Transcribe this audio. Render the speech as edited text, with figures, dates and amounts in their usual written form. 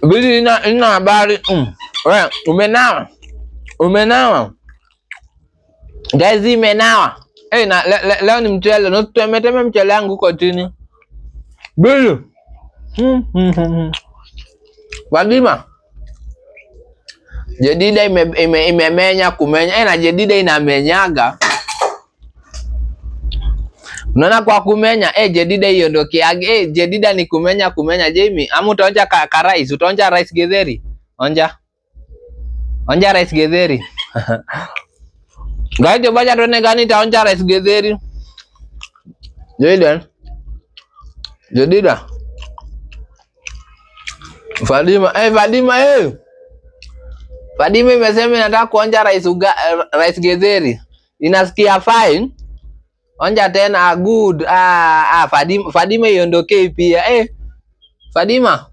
Bili ina habari. Wewe umenawa? Umenawa? Guys, imenawa. Na leo ni mchele. Na tumetema mchele yangu huko chini. Bili. Wadima. Jedida imemenya kumenya. Na jedida inamenyaga. Unaona kwa kumenya, jedida iondokeage. Jedida ni kumenya Jamie. Ama utaonja ka rice, utaonja rice githeri. Onja rice githeri. Guys, baja tuone gani itaonja rice githeri. Jedida. Fadima, Fadima imesema inataka kuonja rice githeri. Inasikia fine. Onja tena good. Fadima iondokei pia. Fadima.